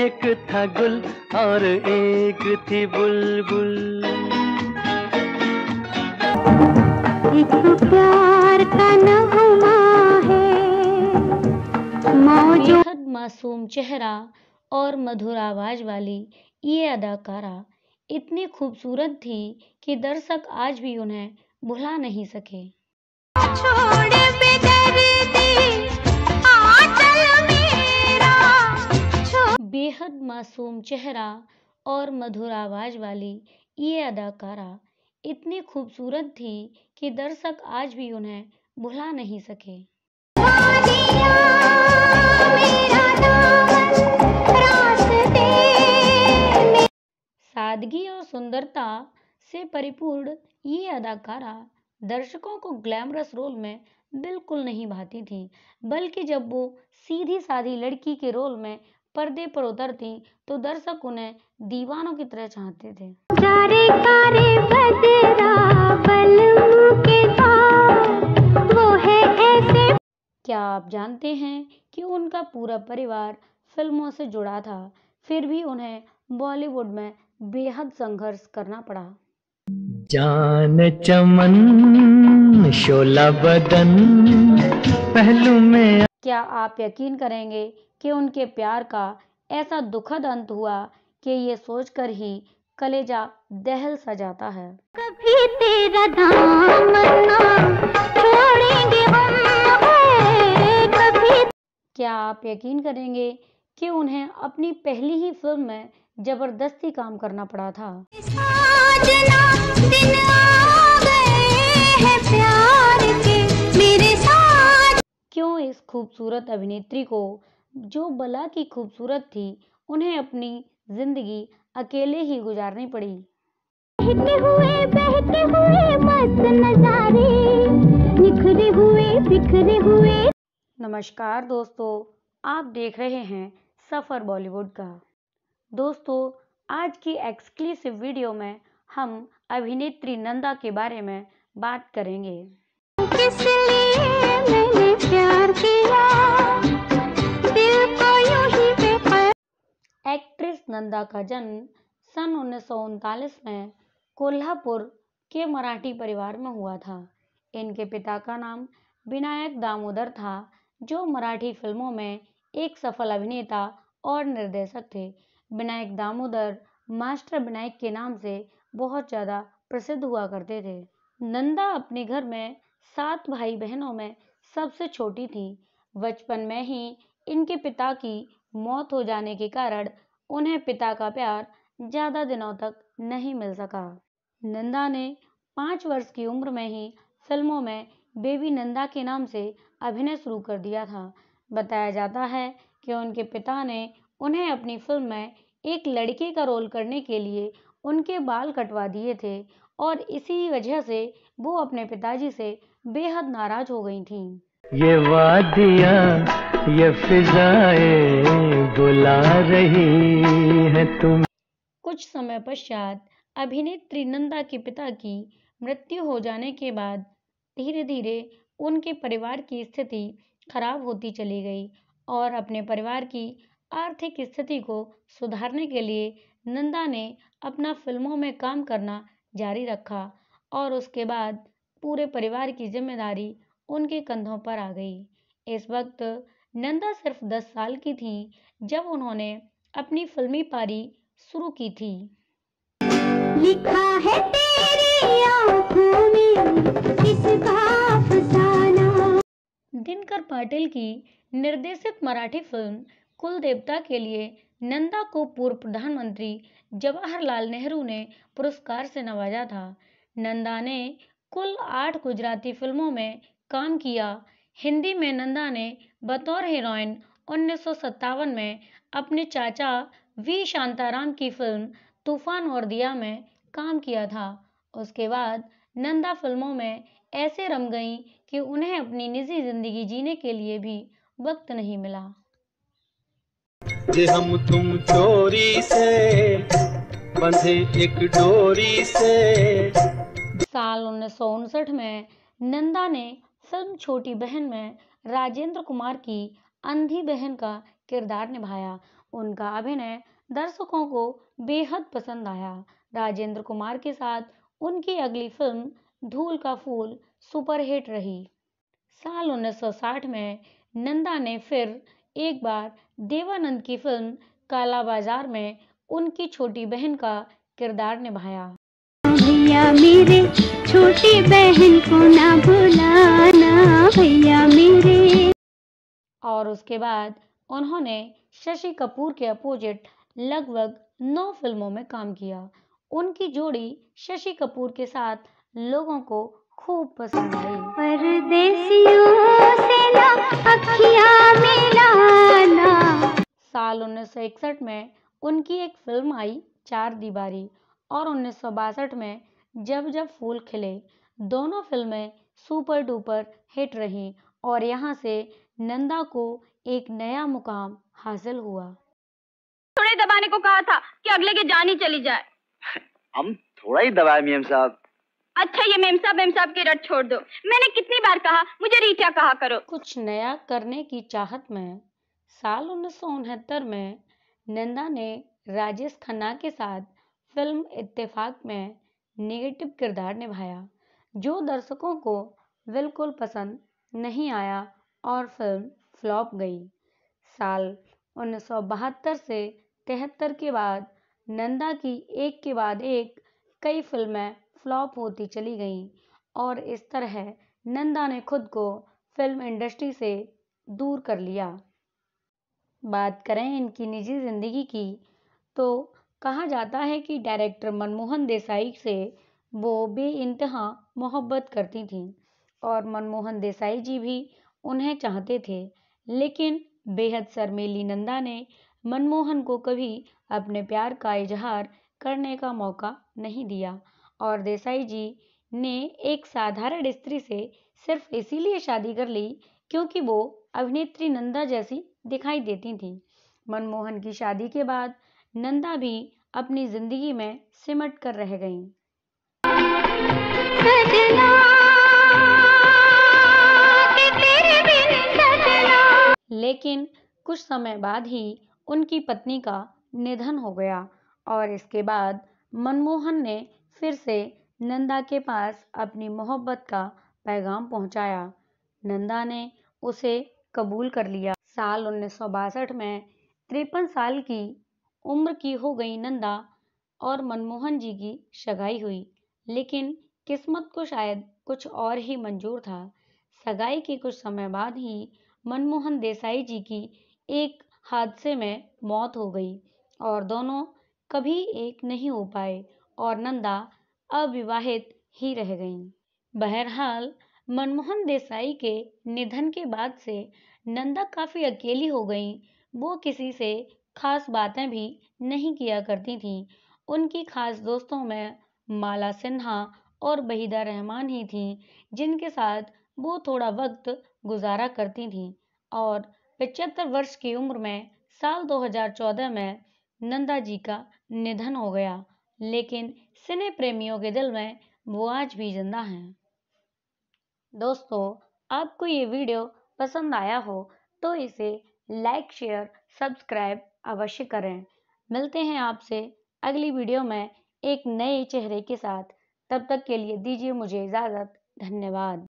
एक था गुल और एक थी बुलबुल। एक प्यार का नगमा है मौजूद। बेहद मासूम चेहरा और मधुर आवाज वाली ये अदाकारा इतनी खूबसूरत थी कि दर्शक आज भी उन्हें भुला नहीं सके। बेहद मासूम चेहरा और मधुर आवाज वाली ये अदाकारा इतनी खूबसूरत थी कि दर्शक आज भी उन्हें भुला नहीं सके। सादगी और सुंदरता से परिपूर्ण ये अदाकारा दर्शकों को ग्लैमरस रोल में बिल्कुल नहीं भाती थी, बल्कि जब वो सीधी सादी लड़की के रोल में पर्दे पर उतरती तो दर्शक उन्हें दीवानों की तरह चाहते थे। क्या आप जानते हैं कि उनका पूरा परिवार फिल्मों से जुड़ा था, फिर भी उन्हें बॉलीवुड में बेहद संघर्ष करना पड़ा। जान चमन शोला बदन पहलू में। क्या आप यकीन करेंगे कि उनके प्यार का ऐसा दुखद अंत हुआ कि ये सोचकर ही कलेजा दहल सा जाता है। कभी तेरा दामन छोड़ेंगे हम, कभी। क्या आप यकीन करेंगे कि उन्हें अपनी पहली ही फिल्म में जबरदस्ती काम करना पड़ा था। दिन आ गए हैं प्यार के मेरे साथ। क्यों इस खूबसूरत अभिनेत्री को, जो बला की खूबसूरत थी, उन्हें अपनी जिंदगी अकेले ही गुजारनी पड़ी। बहते हुए मस्त नजारे, निखरे हुए बिखरे हुए। नमस्कार दोस्तों, आप देख रहे हैं सफर बॉलीवुड का। दोस्तों, आज की एक्सक्लूसिव वीडियो में हम अभिनेत्री नंदा के बारे में बात करेंगे। किस लिए मैंने प्यार किया, दिल को यूं ही बेकरार। एक्ट्रेस नंदा का जन्म सन 1939 में कोल्हापुर के मराठी परिवार में हुआ था। इनके पिता का नाम विनायक दामोदर था, जो मराठी फिल्मों में एक सफल अभिनेता और निर्देशक थे। विनायक दामोदर मास्टर विनायक के नाम से बहुत ज़्यादा प्रसिद्ध हुआ करते थे। नंदा अपने घर में 7 भाई बहनों में सबसे छोटी थी। बचपन में ही इनके पिता की मौत हो जाने के कारण उन्हें पिता का प्यार ज़्यादा दिनों तक नहीं मिल सका। नंदा ने 5 वर्ष की उम्र में ही फिल्मों में बेबी नंदा के नाम से अभिनय शुरू कर दिया था। बताया जाता है कि उनके पिता ने उन्हें अपनी फिल्म में एक लड़के का रोल करने के लिए उनके बाल कटवा दिए थे और इसी वजह से वो अपने पिताजी से बेहद नाराज हो गई थीं। ये वादियाँ ये फिजाएं बुला रही है तुम। कुछ समय पश्चात अभिनेत्री नंदा के पिता की मृत्यु हो जाने के बाद धीरे धीरे उनके परिवार की स्थिति खराब होती चली गई और अपने परिवार की आर्थिक स्थिति को सुधारने के लिए नंदा ने अपना फिल्मों में काम करना जारी रखा और उसके बाद पूरे परिवार की जिम्मेदारी उनके कंधों पर आ गई। इस वक्त नंदा सिर्फ 10 साल की थी जब उन्होंने अपनी फिल्मी पारी शुरू की थी। लिखा है तेरी आँखों में किसका अफसाना। दिनकर पाटिल की निर्देशित मराठी फिल्म कुल देवता के लिए नंदा को पूर्व प्रधानमंत्री जवाहरलाल नेहरू ने पुरस्कार से नवाजा था। नंदा ने कुल 8 गुजराती फिल्मों में काम किया। हिंदी में नंदा ने बतौर हीरोइन 1957 में अपने चाचा वी शांताराम की फिल्म तूफान और दिया में काम किया था। उसके बाद नंदा फिल्मों में ऐसे रम गईं कि उन्हें अपनी निजी जिंदगी जीने के लिए भी वक्त नहीं मिला। जे हम तुम चोरी से बंधे एक डोरी से। साल 1959 में नंदा ने फिल्म छोटी बहन में राजेंद्र कुमार की अंधी बहन का किरदार निभाया। उनका अभिनय दर्शकों को बेहद पसंद आया। राजेंद्र कुमार के साथ उनकी अगली फिल्म धूल का फूल सुपरहिट रही। साल 1960 में नंदा ने फिर एक बार देवानंद की फिल्म काला बाजार में उनकी छोटी बहन का किरदार निभाया। भैया मेरे छोटी बहन को ना भुलाना, भैया मेरे। और उसके बाद उन्होंने शशि कपूर के अपोजिट लगभग 9 फिल्मों में काम किया। उनकी जोड़ी शशि कपूर के साथ लोगों को खूब पसंद आई। परदेसियों से ना अखियां मिलाना। साल 1961 में उनकी एक फिल्म आई चार दीवारी और 1962 में जब जब फूल खिले। दोनों फिल्में सुपर डुपर हिट रहीं और यहाँ से नंदा को एक नया मुकाम हासिल हुआ। थोड़े दबाने को कहा था कि अगले की जान ही चली जाए। हम थोड़ा ही दबाए मेम साहब। अच्छा ये मेम साहब की रट छोड़ दो। मैंने कितनी बार कहा मुझे रीचा कहा करो। कुछ नया करने की चाहत में साल 1969 में नंदा ने राजेश खन्ना के साथ फिल्म इत्तेफाक में नेगेटिव किरदार निभाया, जो दर्शकों को बिल्कुल पसंद नहीं आया और फिल्म फ्लॉप गई। साल 1972 से 73 के बाद नंदा की एक के बाद एक कई फिल्में फ्लॉप होती चली गईं और इस तरह नंदा ने खुद को फिल्म इंडस्ट्री से दूर कर लिया। बात करें इनकी निजी जिंदगी की तो कहा जाता है कि डायरेक्टर मनमोहन देसाई से वो बेइंतहा मोहब्बत करती थीं और मनमोहन देसाई जी भी उन्हें चाहते थे, लेकिन बेहद शर्मीली नंदा ने मनमोहन को कभी अपने प्यार का इजहार करने का मौका नहीं दिया और देसाई जी ने एक साधारण स्त्री से सिर्फ इसीलिए शादी कर ली क्योंकि वो अभिनेत्री नंदा जैसी दिखाई देती थी। मनमोहन की शादी के बाद नंदा भी अपनी जिंदगी में सिमट कर रह गईं। लेकिन कुछ समय बाद ही उनकी पत्नी का निधन हो गया और इसके बाद मनमोहन ने फिर से नंदा के पास अपनी मोहब्बत का पैगाम पहुंचाया। नंदा ने उसे कबूल कर लिया। साल 1962 में 53 साल की उम्र की हो गई नंदा और मनमोहन जी की सगाई हुई, लेकिन किस्मत को शायद कुछ और ही मंजूर था। सगाई के कुछ समय बाद ही मनमोहन देसाई जी की एक हादसे में मौत हो गई और दोनों कभी एक नहीं हो पाए और नंदा अविवाहित ही रह गईं। बहरहाल मनमोहन देसाई के निधन के बाद से नंदा काफी अकेली हो गईं। वो किसी से खास बातें भी नहीं किया करती थीं। उनकी खास दोस्तों में माला सिन्हा और वहीदा रहमान ही थीं, जिनके साथ वो थोड़ा वक्त गुजारा करती थीं और 75 वर्ष की उम्र में साल 2014 में नंदा जी का निधन हो गया, लेकिन सिने प्रेमियों के दिल में वो आज भी जिंदा हैं। दोस्तों, आपको ये वीडियो पसंद आया हो तो इसे लाइक, शेयर, सब्सक्राइब अवश्य करें। मिलते हैं आपसे अगली वीडियो में एक नए चेहरे के साथ। तब तक के लिए दीजिए मुझे इजाज़त। धन्यवाद।